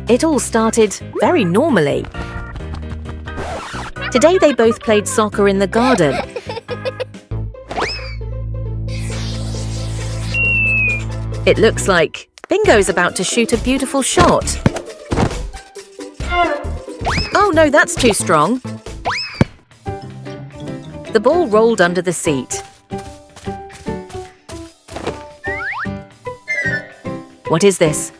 It all started very normally. Today they both played soccer in the garden. It looks like Bingo's about to shoot a beautiful shot. Oh no, that's too strong. The ball rolled under the seat. What is this?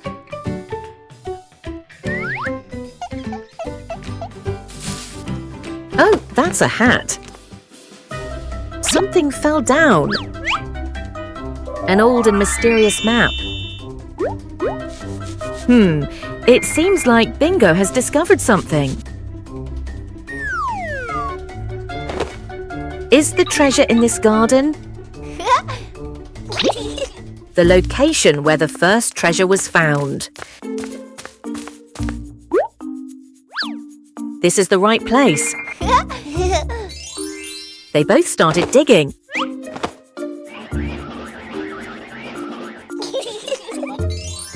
Oh, that's a hat. Something fell down. An old and mysterious map. It seems like Bingo has discovered something. Is the treasure in this garden? The location where the first treasure was found. This is the right place. They both started digging.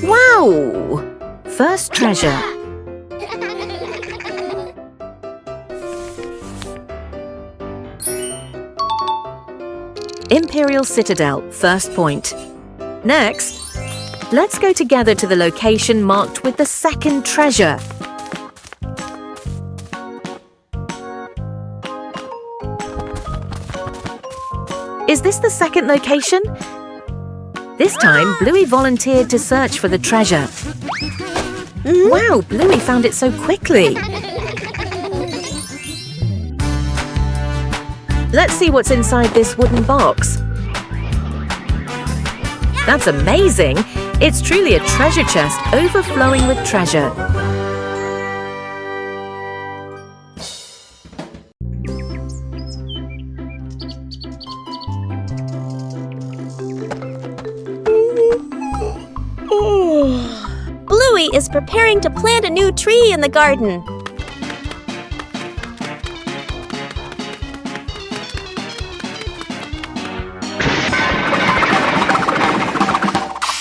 Wow! First treasure. Imperial Citadel, first point. Next, let's go together to the location marked with the second treasure. Is this the second location? This time, Bluey volunteered to search for the treasure. Wow, Bluey found it so quickly. Let's see what's inside this wooden box. That's amazing! It's truly a treasure chest overflowing with treasure. Bluey is preparing to plant a new tree in the garden.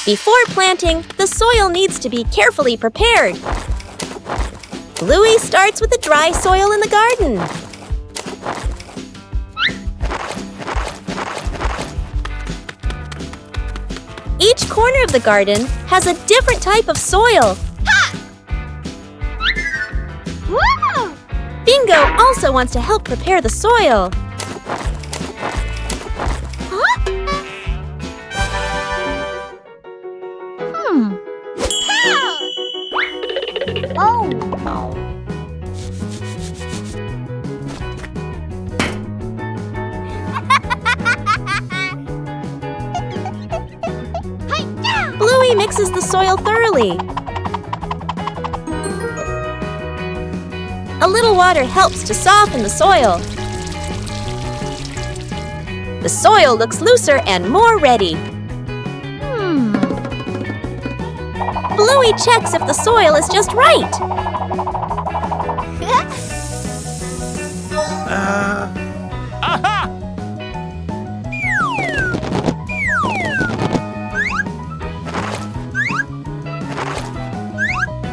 Before planting, the soil needs to be carefully prepared. Bluey starts with the dry soil in the garden. Each corner of the garden has a different type of soil. Bingo also wants to help prepare the soil. Bluey mixes the soil thoroughly. A little water helps to soften the soil. The soil looks looser and more ready. Bluey checks if the soil is just right.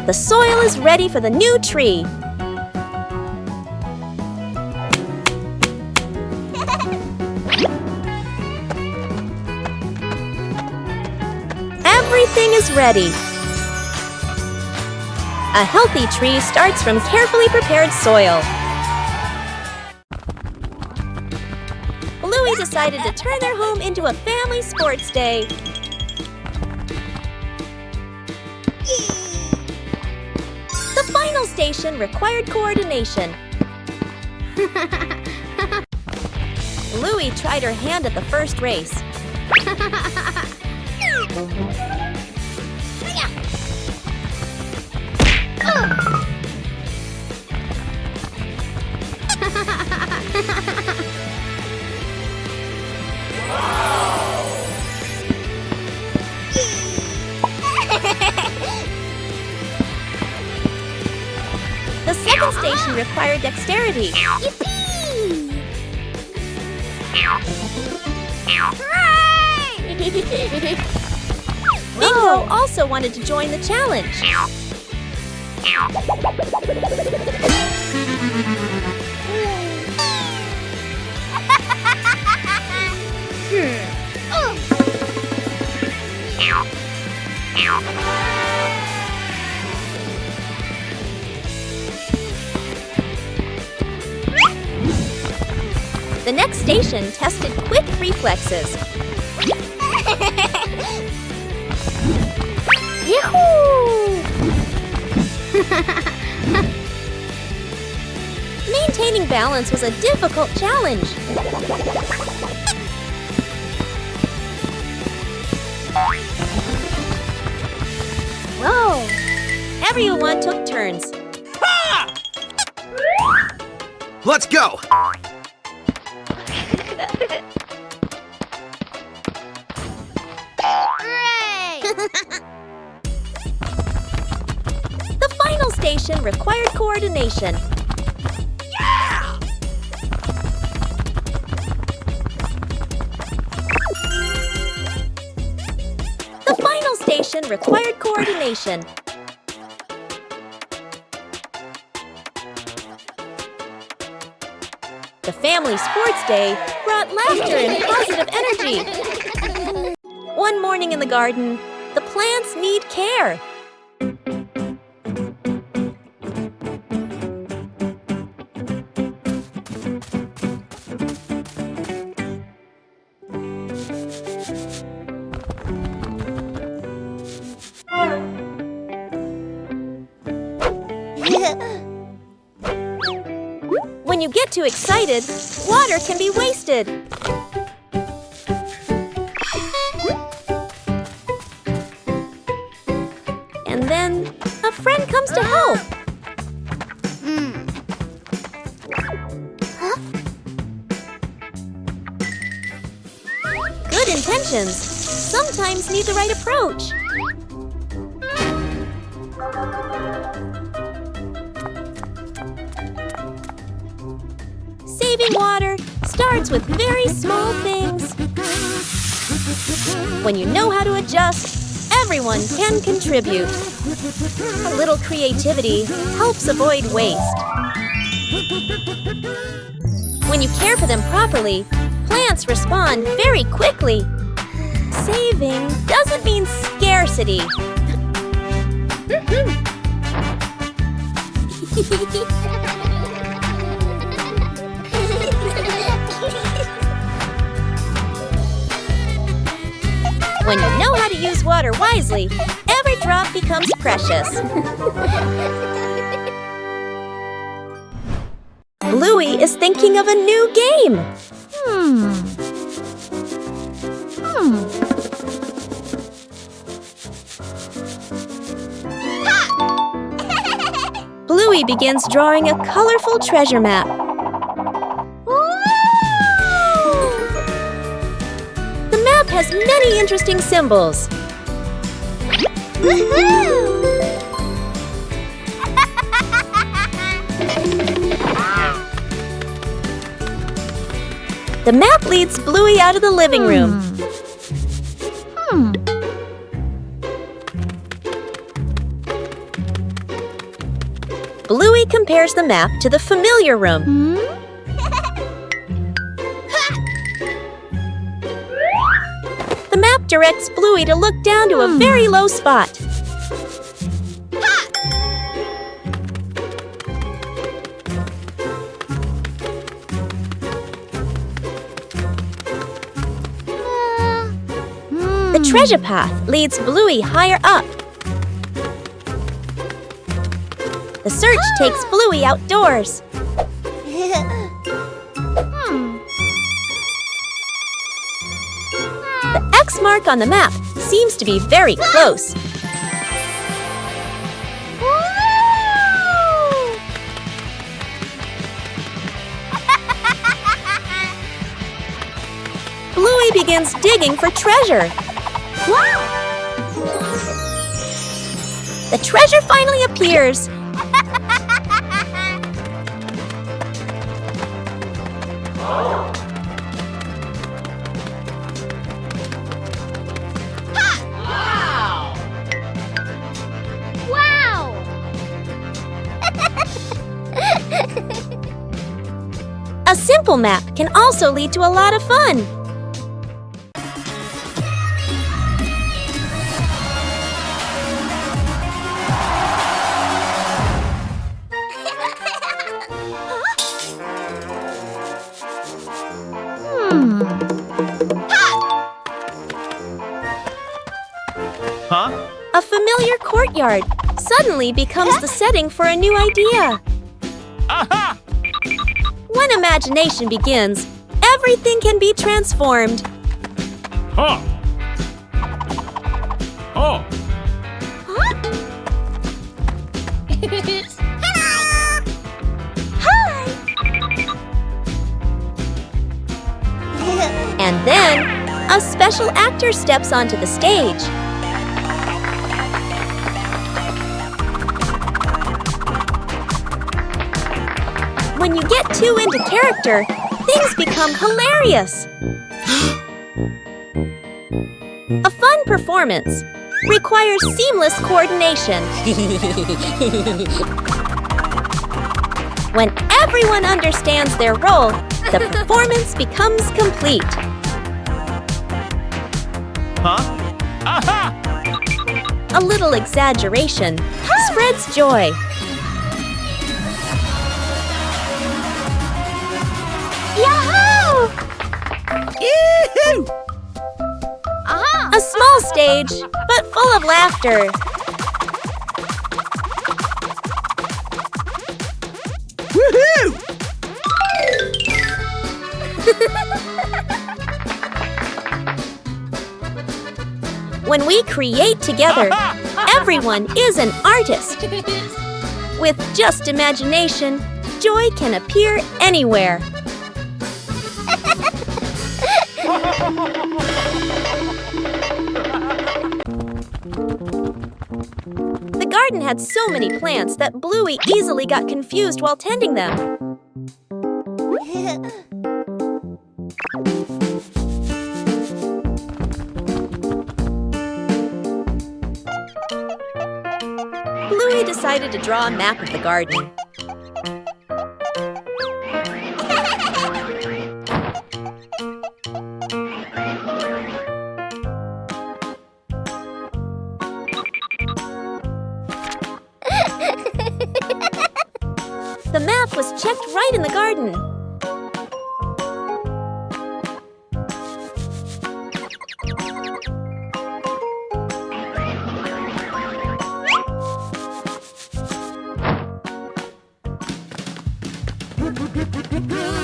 The soil is ready for the new tree. Everything is ready. A healthy tree starts from carefully prepared soil. Bluey decided to turn their home into a family sports day. The final station required coordination. Bluey tried her hand at the first race. The second station required dexterity. Bingo also wanted to join the challenge. The next station tested quick reflexes. Yahoo! Maintaining balance was a difficult challenge. Whoa! Everyone took turns. Let's go! The final station required coordination. Yeah! The final station required coordination. The family sports day brought laughter and positive energy. One morning in the garden, the plants need care. When you get too excited, water can be wasted. And then a friend comes to help. Good intentions sometimes need the right approach. Saving water starts with very small things. When you know how to adjust, everyone can contribute. A little creativity helps avoid waste. When you care for them properly, plants respond very quickly. Saving doesn't mean scarcity. When you know how to use water wisely, every drop becomes precious. Bluey is thinking of a new game. Bluey begins drawing a colorful treasure map. The map has many interesting symbols. The map leads Bluey out of the living room. Bluey compares the map to the familiar room. The map directs Bluey to look down to a very low spot. The treasure path leads Bluey higher up. The search takes Bluey outdoors. The X mark on the map seems to be very close. Bluey begins digging for treasure. The treasure finally appears. simple map can also lead to a lot of fun. Huh? A familiar courtyard suddenly becomes the setting for a new idea. Aha! When imagination begins, everything can be transformed. Huh! Oh! Hi! And then, a special actor steps onto the stage. When you get too into character, things become hilarious. A fun performance requires seamless coordination. When everyone understands their role, the performance becomes complete. Huh? Aha! A little exaggeration spreads joy. Yahoo! Yee-hoo! A small stage, but full of laughter. Woohoo! When we create together, everyone is an artist. With just imagination, joy can appear anywhere. The garden had so many plants that Bluey easily got confused while tending them. Bluey decided to draw a map of the garden. The map was checked right in the garden.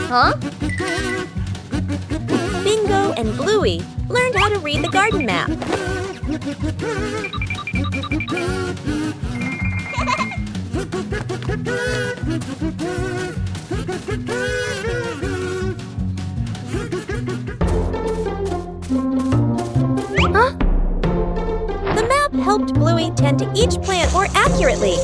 Huh? Bingo and Bluey learned how to read the garden map. Huh? The map helped Bluey tend to each plant more accurately.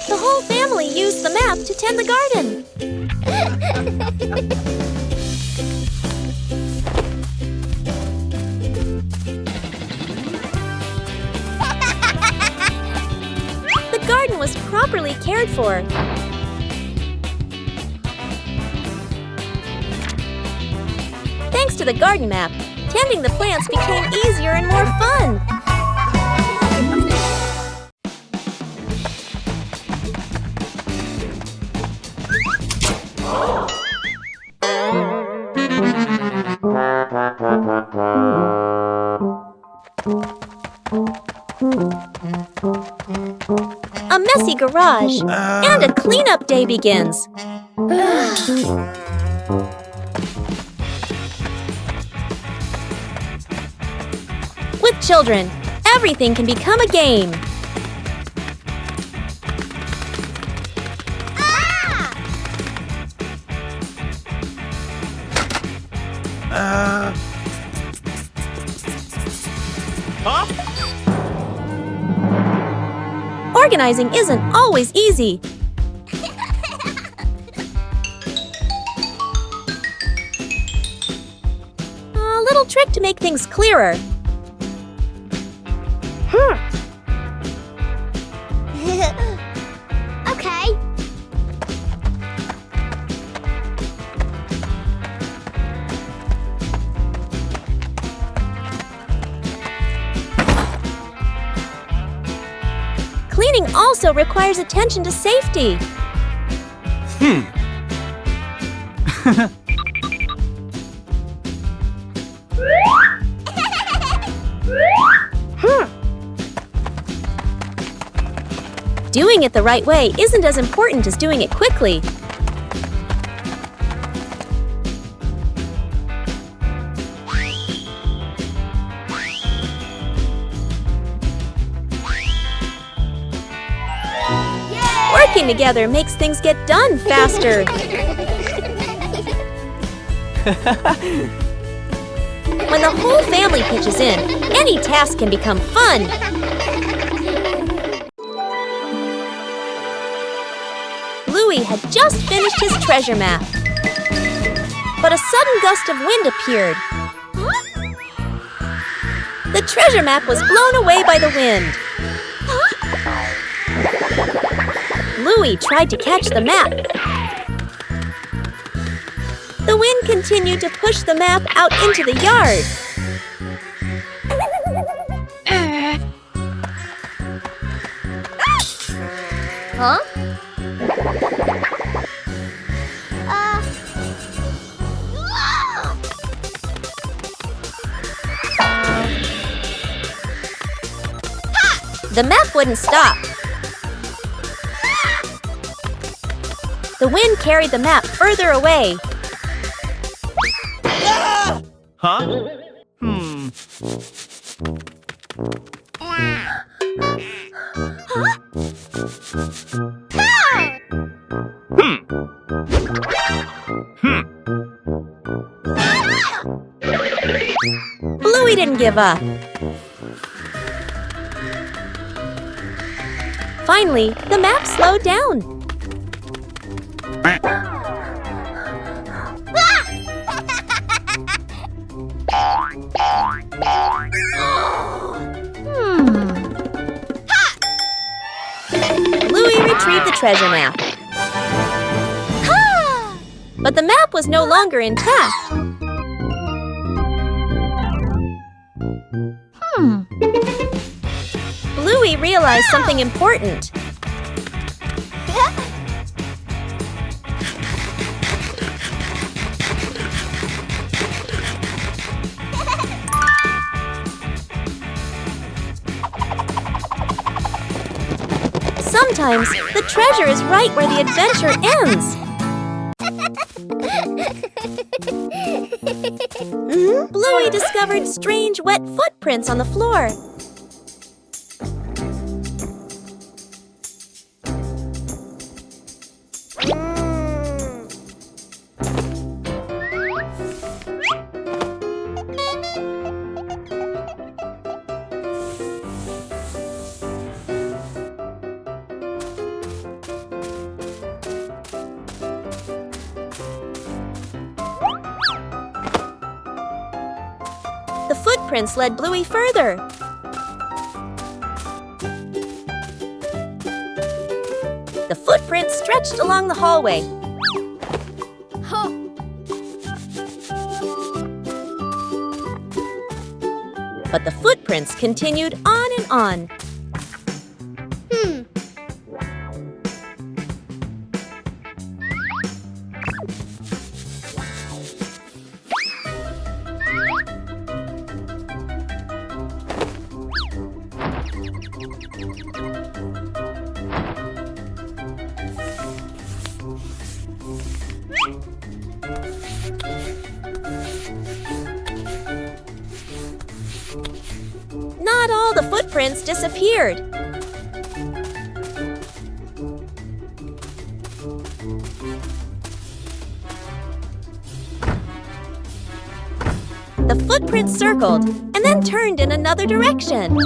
The whole family used the map to tend the garden. The garden was properly cared for. Thanks to the garden map, tending the plants became easier and more fun. A messy garage and a cleanup day begins. With children, everything can become a game. Huh? Organizing isn't always easy. little trick to make things clearer. Okay. Cleaning also requires attention to safety. Doing it the right way isn't as important as doing it quickly. Working together makes things get done faster. When the whole family pitches in, any task can become fun. Bluey had just finished his treasure map. But a sudden gust of wind appeared. The treasure map was blown away by the wind. Bluey tried to catch the map. The wind continued to push the map out into the yard. Huh? The map wouldn't stop. The wind carried the map further away. Huh? Bluey didn't give up. Finally, the map slowed down. Bluey retrieved the treasure map. But the map was no longer intact. Bluey realized something important. Sometimes the treasure is right where the adventure ends. Bluey discovered strange wet footprints on the floor. The footprints led Bluey further. The footprints stretched along the hallway. But the footprints continued on and on. Not all the footprints disappeared. The footprints circled and then turned in another direction.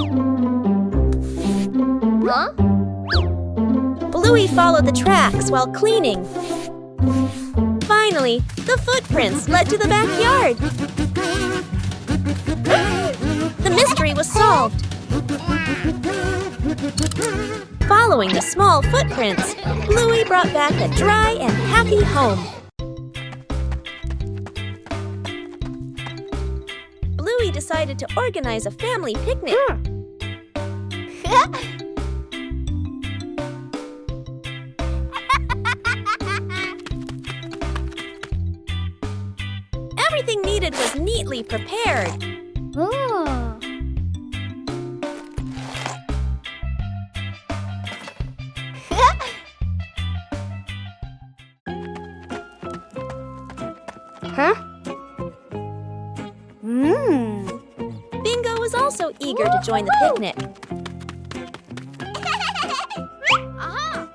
Huh? Bluey followed the tracks while cleaning. Finally, the footprints led to the backyard. The mystery was solved. Following the small footprints, Bluey brought back a dry and happy home. Bluey decided to organize a family picnic. Everything needed was neatly prepared. Oh. Huh? Bingo was also eager to join the picnic. Aha!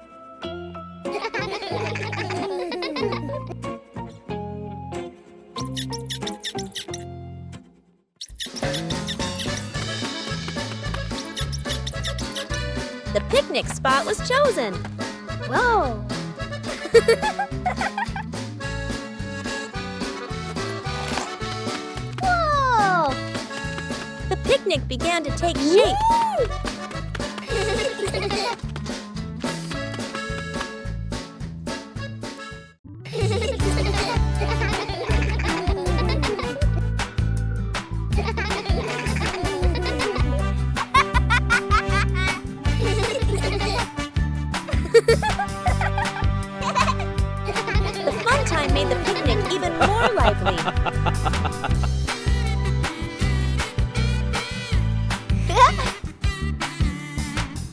The picnic spot was chosen. Whoa! Whoa! The picnic began to take shape. The fun time made the picnic even more lively.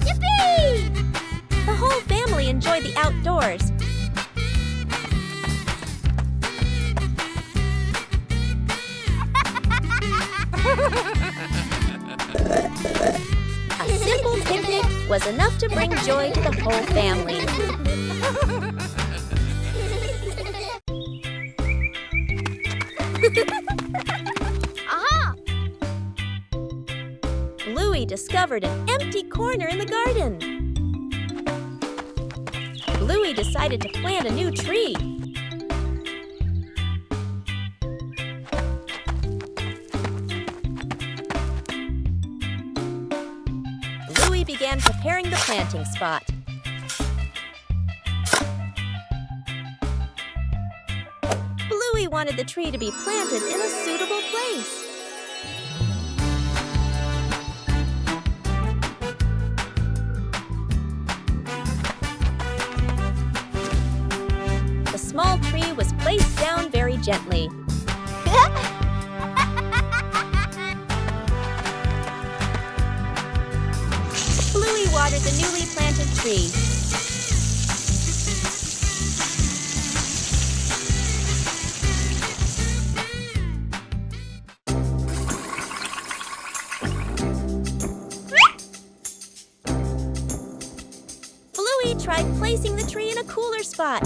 Yippee! The whole family enjoyed the outdoors. A simple picnic was enough to bring joy to the whole family. Aha! Bluey discovered an empty corner in the garden. Bluey decided to plant a new tree. Bluey began preparing the planting spot. Bluey wanted the tree to be planted in a suitable place. The small tree was placed down very gently. Bluey watered the newly planted tree. Bluey tried placing the tree in a cooler spot.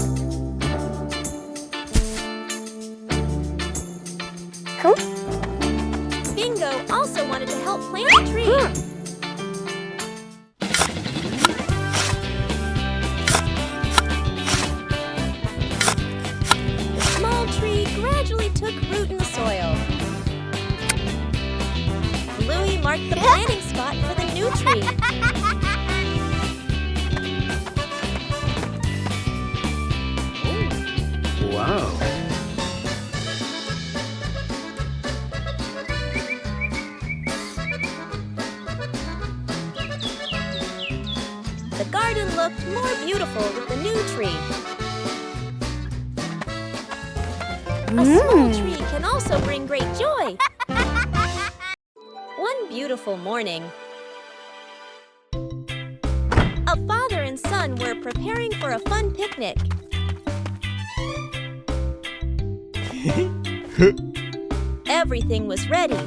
Bingo also wanted to help plant the tree. The small tree gradually took root in the soil. Bluey marked the planting spot for the new tree. Wow. The garden looked more beautiful with the new tree. A small tree can also bring great joy. One beautiful morning, a father and son were preparing for a fun picnic. Everything was ready.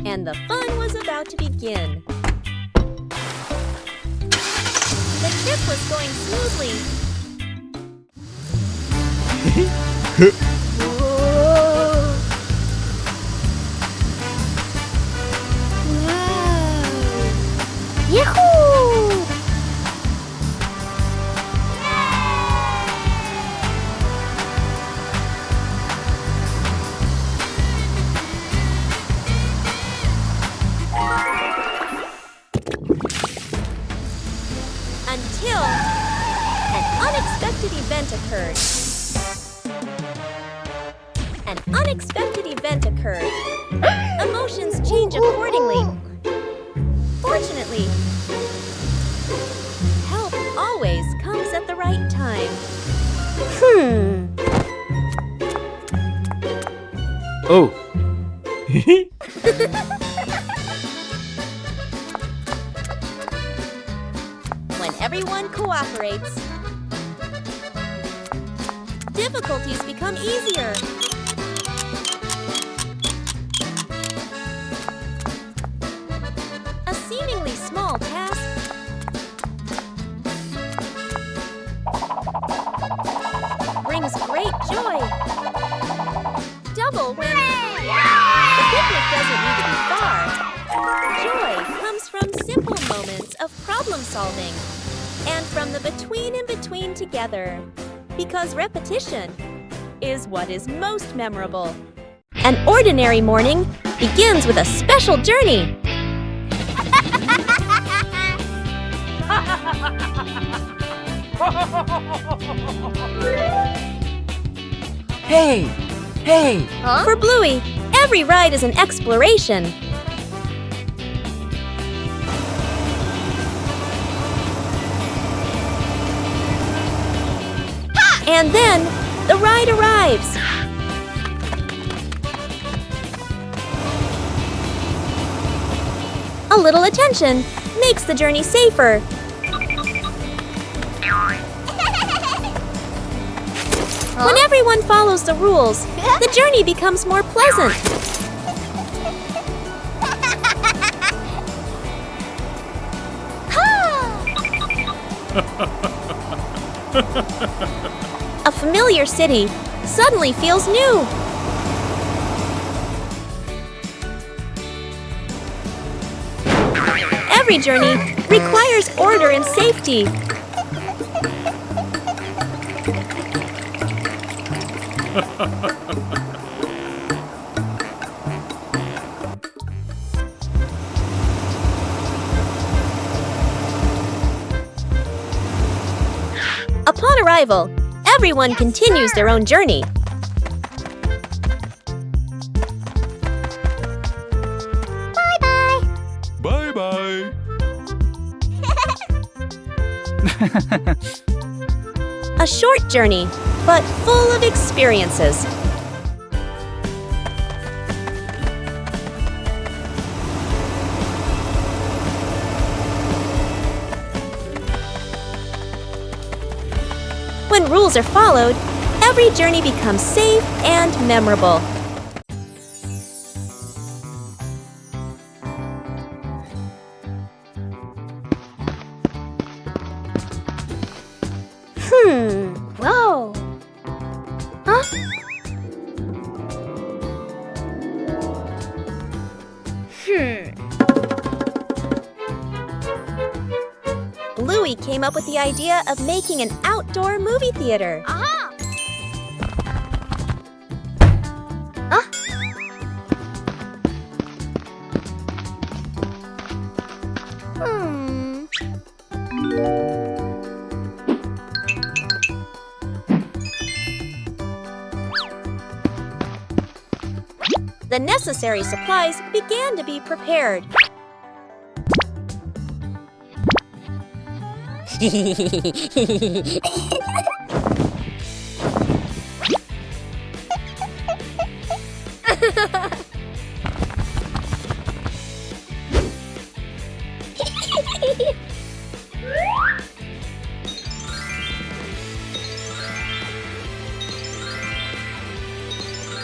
And the fun was about to begin. The trip was going smoothly. Yahoo! until an unexpected event occurred. An unexpected event occurred. Emotions change accordingly. Fortunately, help always comes at the right time. Oh. When everyone cooperates, difficulties become easier. A seemingly small task brings great joy. Double when the picnic doesn't need to be far. Joy comes from simple moments of problem solving and from the between and between together, because repetition is what is most memorable. An ordinary morning begins with a special journey. Hey! Hey! For Bluey, every ride is an exploration. And then, the ride arrives. A little attention makes the journey safer. When everyone follows the rules, the journey becomes more pleasant. A familiar city suddenly feels new. Every journey requires order and safety. Upon arrival, everyone continues their own journey. Bye-bye. Bye-bye! A short journey, but full of experiences. When rules are followed, every journey becomes safe and memorable. Whoa. Huh? Bluey came up with the idea of making an outdoor movie theater. Aha. The necessary supplies began to be prepared.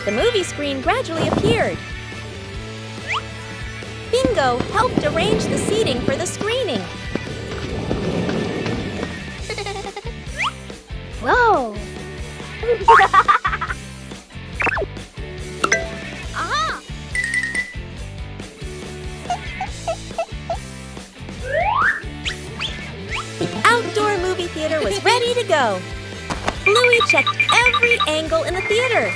The movie screen gradually appeared. Bingo helped arrange the seating for the screening. Whoa. Aha. The outdoor movie theater was ready to go. Bluey checked every angle in the theater.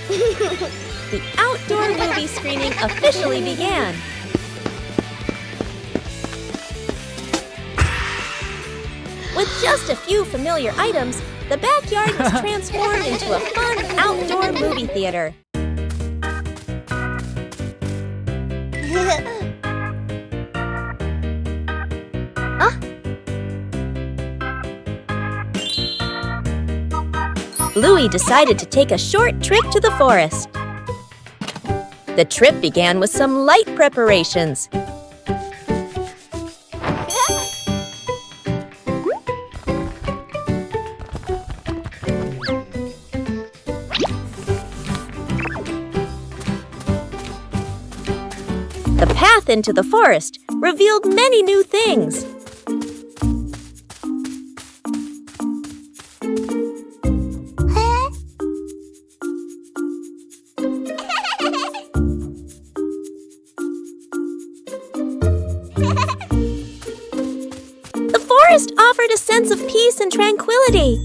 The outdoor movie screening officially began. just a few familiar items, the backyard was transformed into a fun outdoor movie theater. Bluey decided to take a short trip to the forest. The trip began with some light preparations. The path into the forest revealed many new things. The forest offered a sense of peace and tranquility.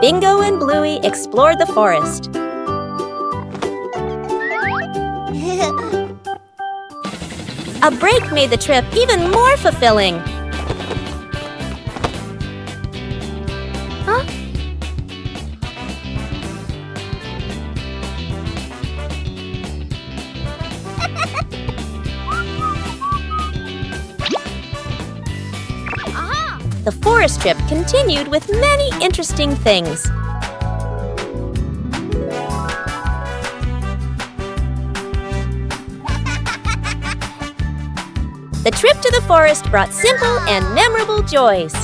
Bingo and Bluey explored the forest. A break made the trip even more fulfilling. The forest trip continued with many interesting things. The trip to the forest brought simple and memorable joys.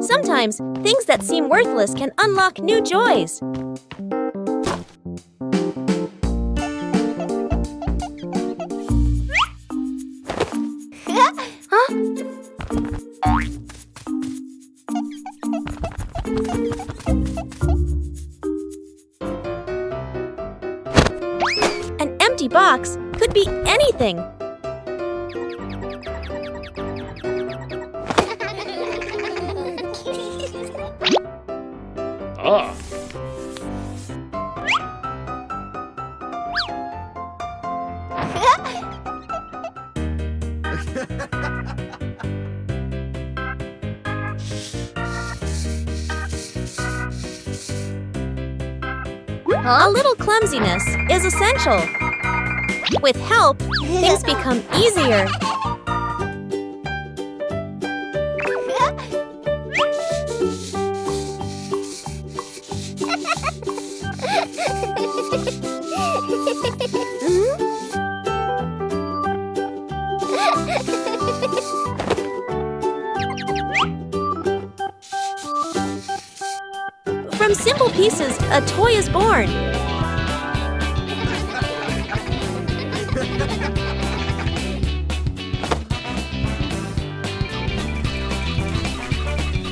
Sometimes, things that seem worthless can unlock new joys. An empty box could be anything. A little clumsiness is essential. With help, things become easier. From simple pieces, a toy is born.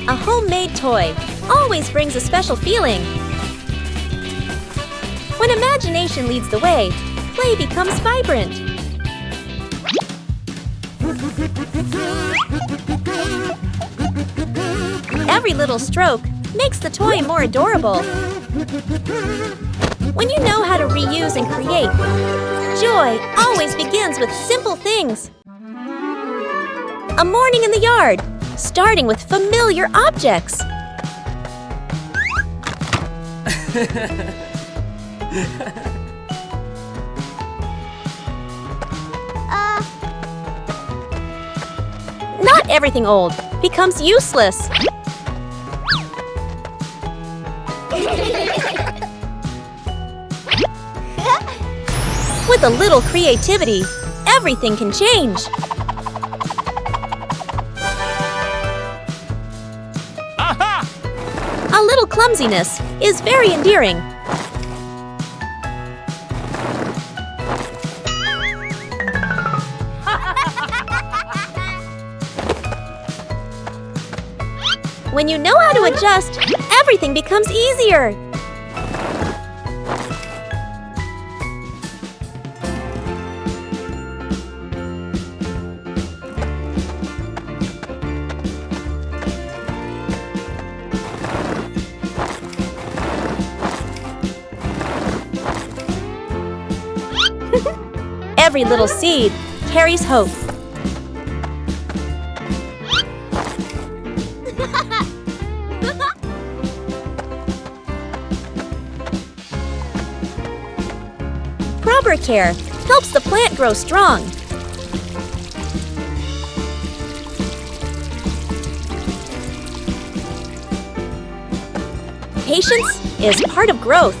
A homemade toy always brings a special feeling. When imagination leads the way, play becomes vibrant. Every little stroke makes the toy more adorable. When you know how to reuse and create, joy always begins with simple things. A morning in the yard, starting with familiar objects. Not everything old becomes useless. With a little creativity, everything can change. A little clumsiness is very endearing. When you know how to adjust, everything becomes easier. Every little seed carries hope. Proper care helps the plant grow strong. Patience is part of growth.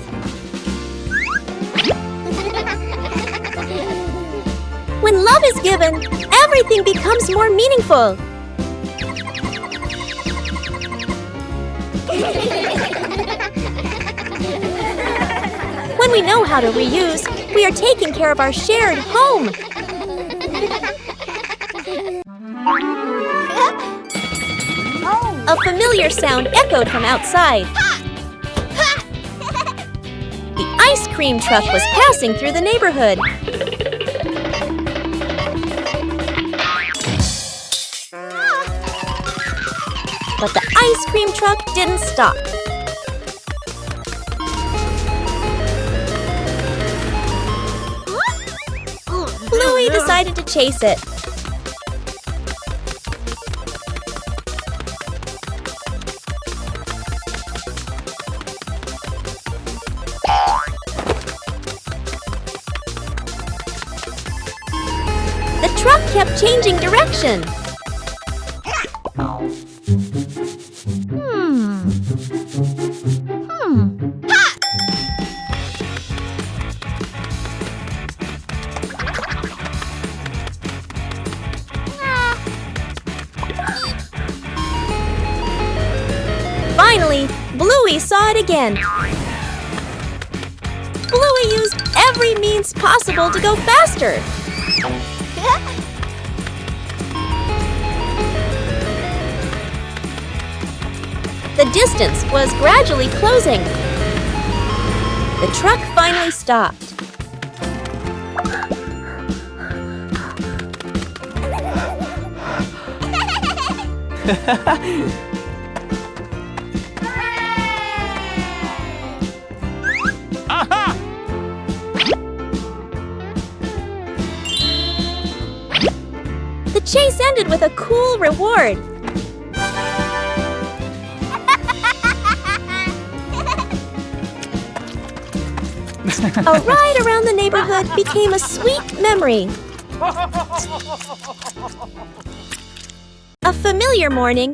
When love is given, everything becomes more meaningful. When we know how to reuse, we are taking care of our shared home. A familiar sound echoed from outside. The ice cream truck was passing through the neighborhood. But the ice cream truck didn't stop. Bluey decided to chase it. The truck kept changing direction. Finally, Bluey saw it again. Bluey used every means possible to go faster. The distance was gradually closing. The truck finally stopped. The chase ended with a cool reward. A ride around the neighborhood became a sweet memory. A familiar morning,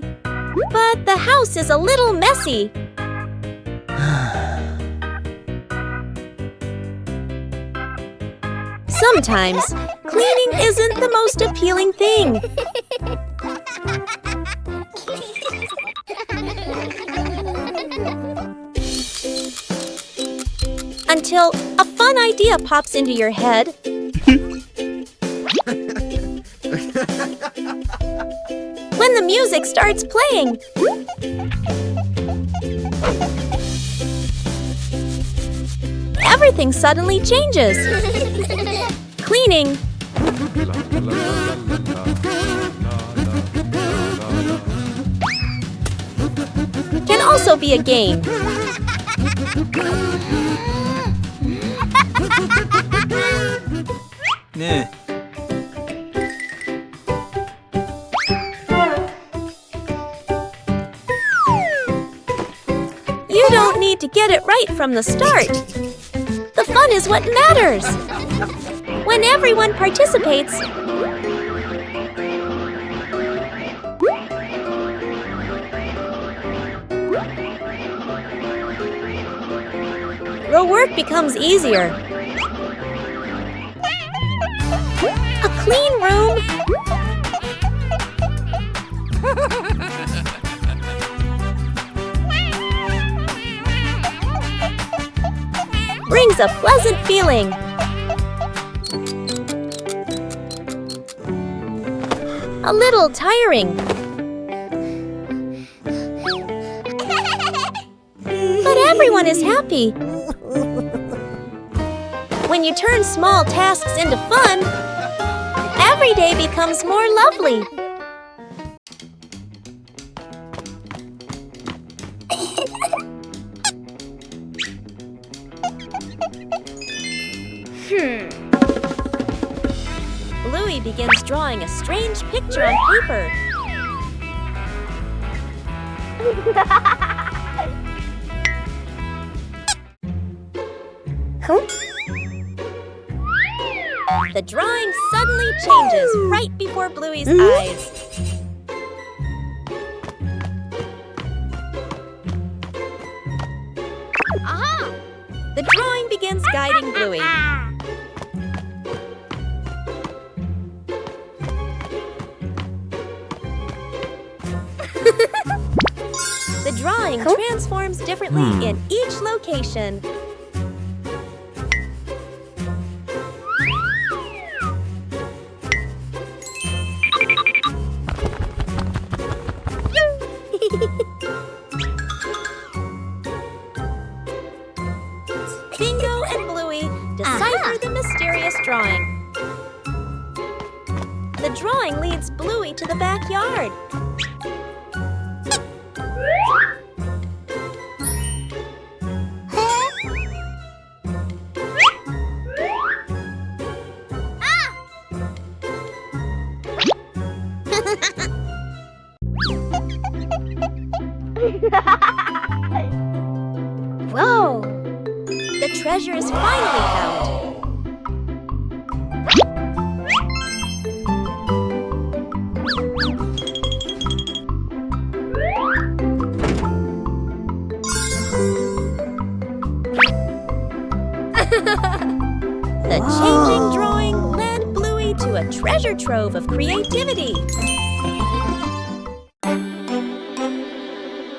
but the house is a little messy. Sometimes, cleaning isn't the most appealing thing. Until a fun idea pops into your head. When the music starts playing. Everything suddenly changes. Cleaning can also be a game. 네. You don't need to get it right from the start. The fun is what matters. When everyone participates, the work becomes easier. A clean room brings a pleasant feeling. A little tiring. everyone is happy. When you turn small tasks into fun, every day becomes more lovely. Bluey begins drawing a strange picture on paper. The drawing suddenly changes right before Bluey's eyes. Aha! The drawing begins guiding Bluey. The drawing transforms differently in each location. Bingo and Bluey decipher the mysterious drawing. The drawing leads Bluey to the backyard. Whoa! The treasure is finally found. The changing drawing led Bluey to a treasure trove of creativity.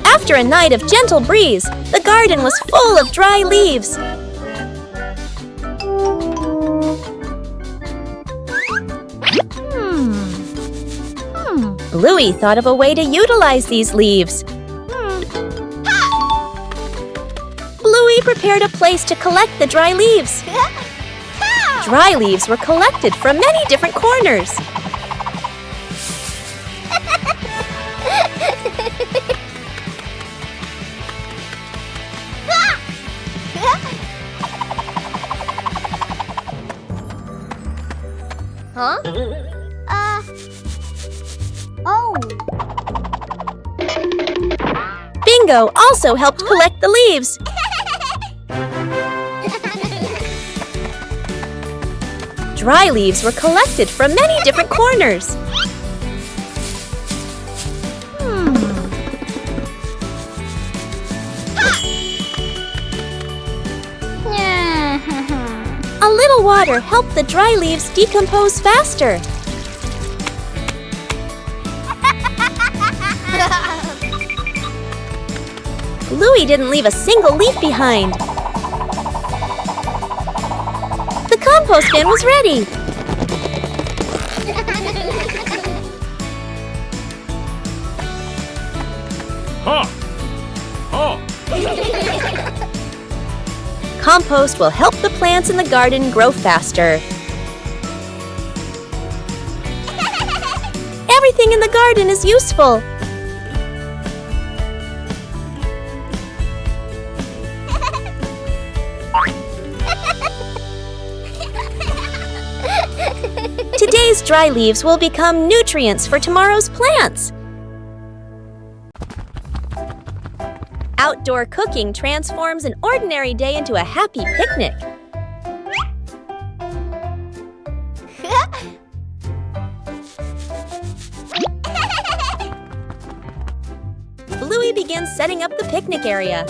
After a night of gentle breeze, the garden was full of dry leaves. Bluey thought of a way to utilize these leaves. Bluey prepared a place to collect the dry leaves. Dry leaves were collected from many different corners. Huh? Oh. Bingo also helped collect the leaves. Dry leaves were collected from many different corners. A little water helped the dry leaves decompose faster. Bluey didn't leave a single leaf behind. The compost bin was ready. Ha! Ha! Compost will help the plants in the garden grow faster. Everything in the garden is useful. Today's dry leaves will become nutrients for tomorrow's plants. Outdoor cooking transforms an ordinary day into a happy picnic. Bluey begins setting up the picnic area.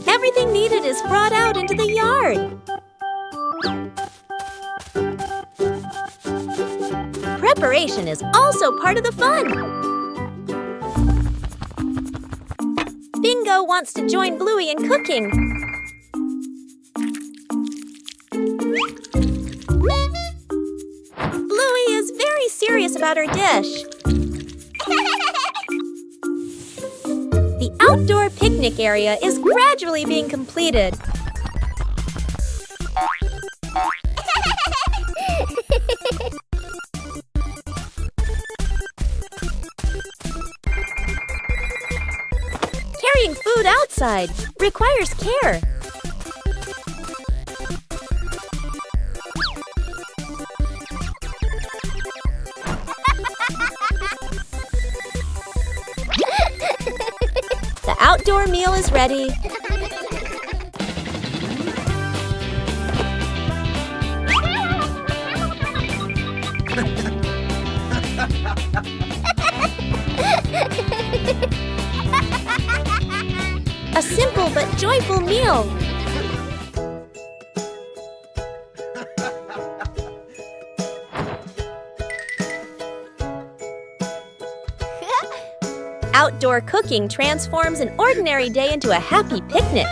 Everything needed is brought out into the yard. Preparation is also part of the fun. Bingo wants to join Bluey in cooking. outer dish. The outdoor picnic area is gradually being completed. Carrying food outside requires care. The outdoor meal is ready. A simple but joyful meal. Outdoor cooking transforms an ordinary day into a happy picnic.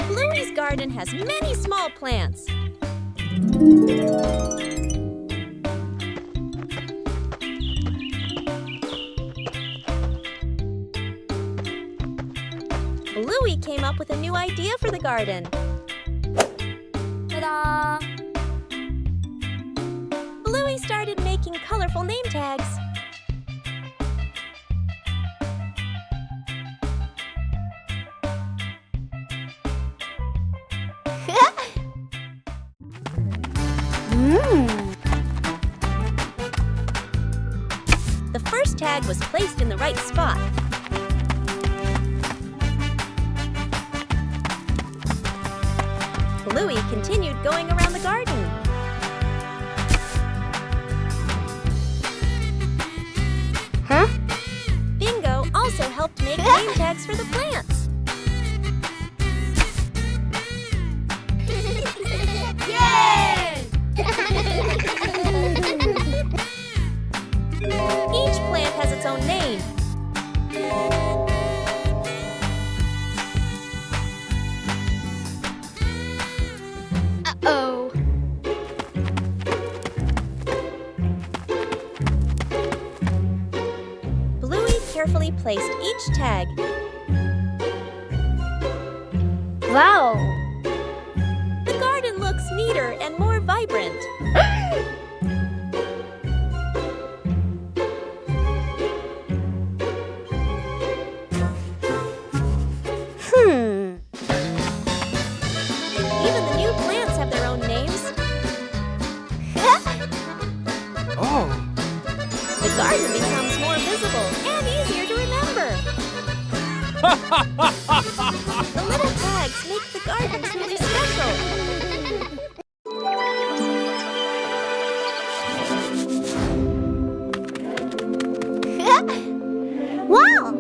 Bluey's garden has many small plants. Bluey came up with a new idea for the garden. Ta-da! Bluey started making colorful name tags. The first tag was placed in the right spot. Bluey continued going around the garden. Bingo also helped make name tags for the plants. Yay! Each plant has its own name. Uh-oh. Bluey carefully placed each tag. Wow! The garden looks neater and more vibrant. Even the new plants have their own names. Oh. The garden becomes more visible and easier to remember. The little tags make the garden truly special. Wow!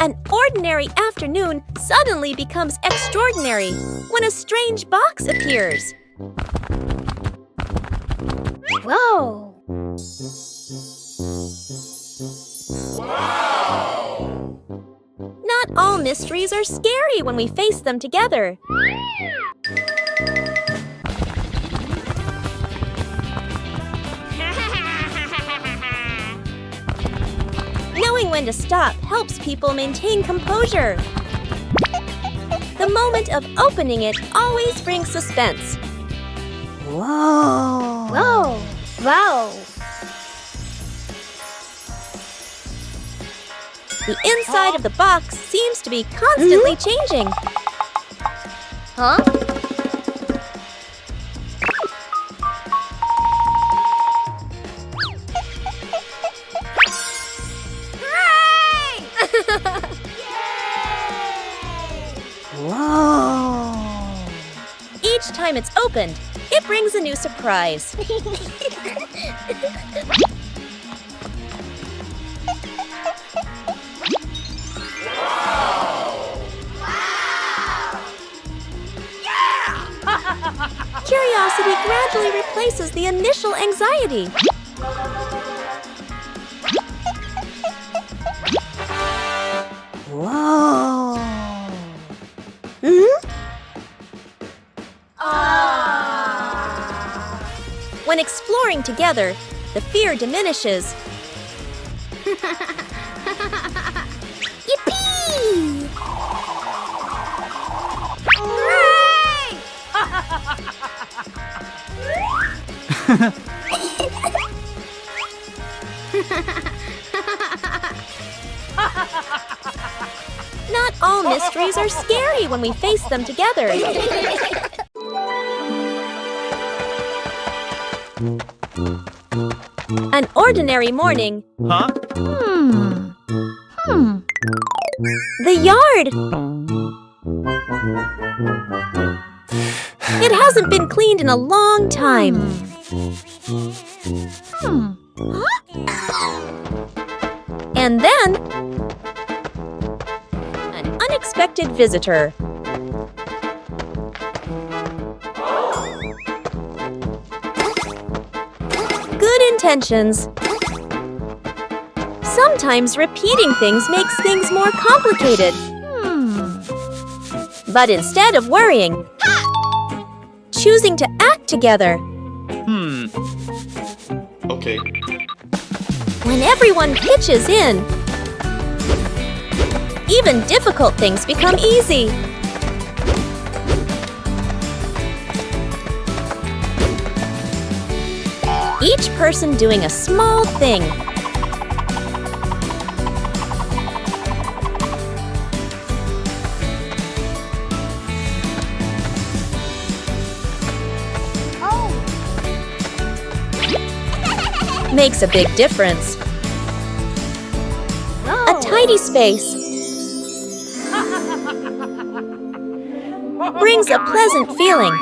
An ordinary afternoon suddenly becomes extraordinary when a strange box appears. Whoa! Not all mysteries are scary when we face them together. Knowing when to stop helps people maintain composure. The moment of opening it always brings suspense. Whoa! Whoa! Wow! The inside of the box seems to be constantly changing. Huh? Whoa! Each time it's opened, it brings a new surprise. Curiosity gradually replaces the initial anxiety. Whoa! When exploring together, the fear diminishes. Yippee! Not all mysteries are scary when we face them together. An ordinary morning. Huh? The yard! It hasn't been cleaned in a long time. And then, an unexpected visitor. Good intentions. Sometimes repeating things makes things more complicated. But instead of worrying, choosing to act together. Okay. When everyone pitches in, even difficult things become easy. Each person doing a small thing. Makes a big difference. A tidy space brings a pleasant feeling.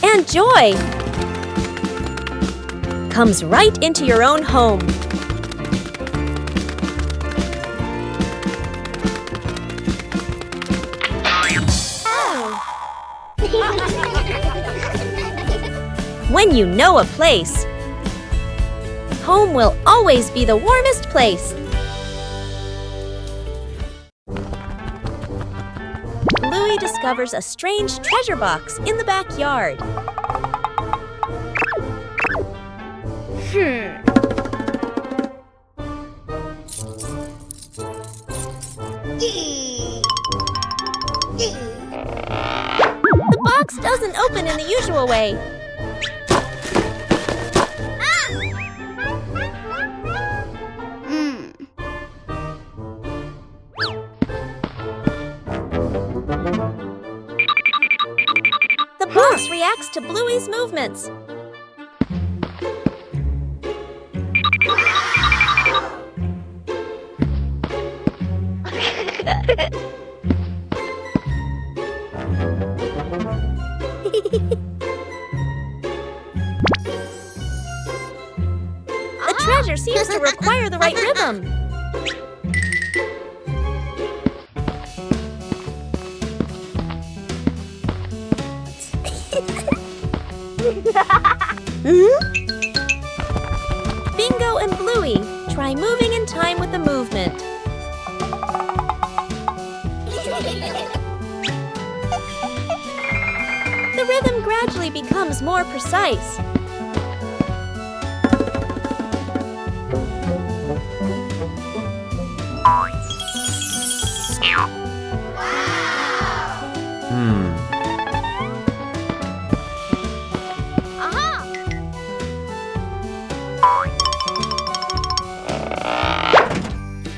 And joy comes right into your own home. When you know a place, home will always be the warmest place. Bluey discovers a strange treasure box in the backyard. The box doesn't open in the usual way. The box reacts to Bluey's movements. The treasure seems to require the right rhythm. Bingo and Bluey try moving in time with the movement. The rhythm gradually becomes more precise.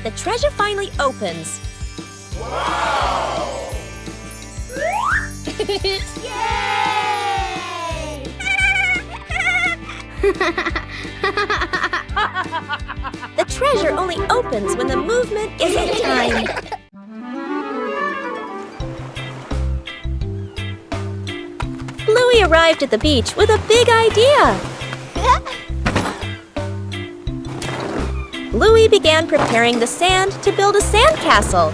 The treasure finally opens. The treasure only opens when the movement is in time. Bluey arrived at the beach with a big idea. Bluey began preparing the sand to build a sandcastle.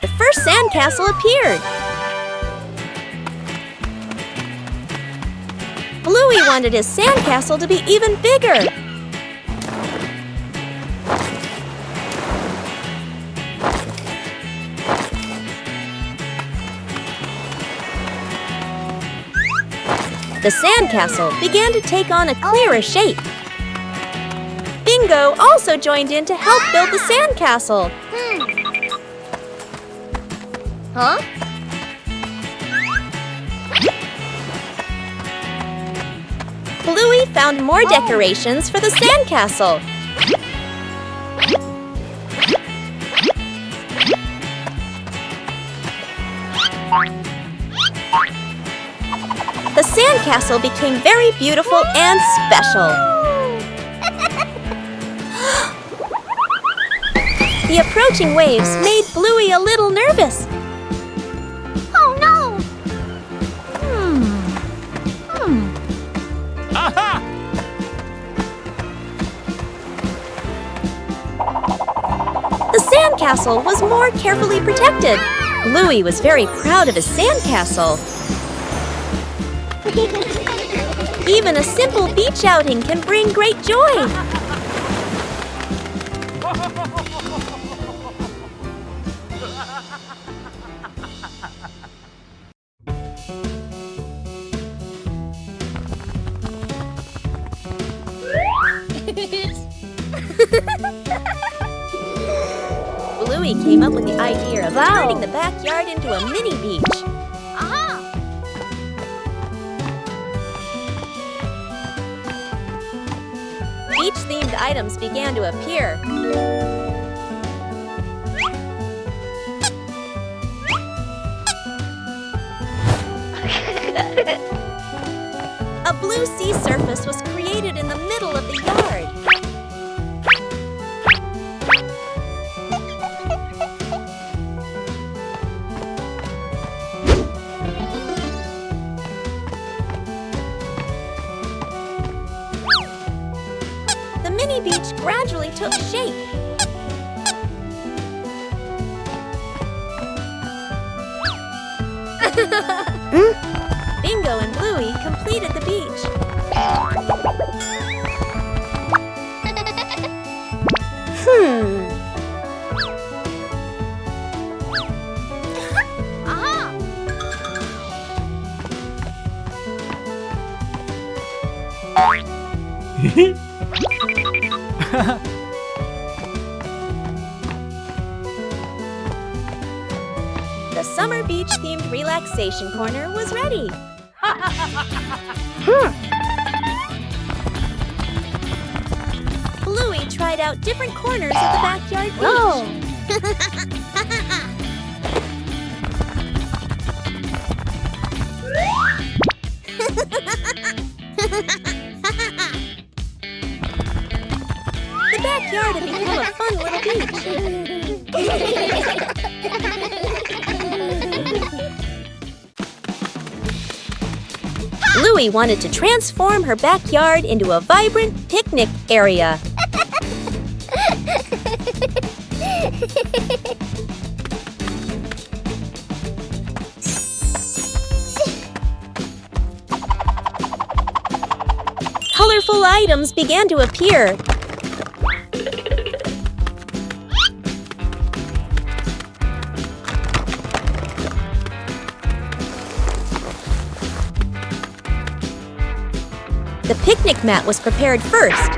The first sandcastle appeared. Bluey wanted his sandcastle to be even bigger. The sandcastle began to take on a clearer shape. Bingo also joined in to help build the sandcastle. Huh? Bluey found more decorations for the sandcastle. The sandcastle became very beautiful and special. The approaching waves made Bluey a little nervous. Oh no! The sandcastle was more carefully protected. Bluey was very proud of his sandcastle. Even a simple beach outing can bring great joy. Bluey came up with the idea of turning the backyard into a mini beach. Beach-themed items began to appear. A blue sea surface was created in the middle of the yard. The mini beach gradually took shape. Bingo and Bluey completed the beach. The summer beach-themed relaxation corner was ready. Bluey tried out different corners of the backyard beach. backyard had become a fun little beach. Bluey wanted to transform her backyard into a vibrant picnic area. Colorful items began to appear. The picnic mat was prepared first.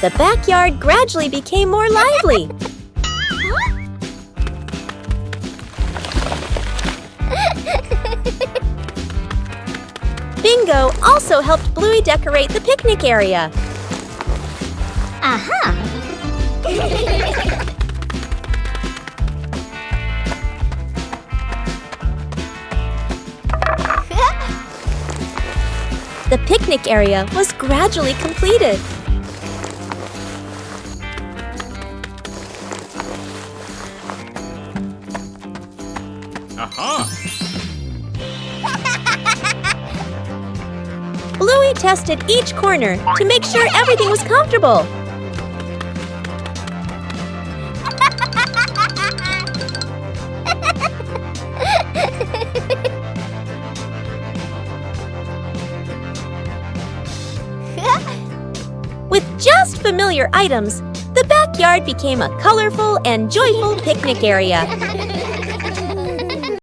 The backyard gradually became more lively. Bingo also helped Bluey decorate the picnic area. Aha! The picnic area was gradually completed. Aha! Bluey tested each corner to make sure everything was comfortable. With just familiar items, the backyard became a colorful and joyful picnic area.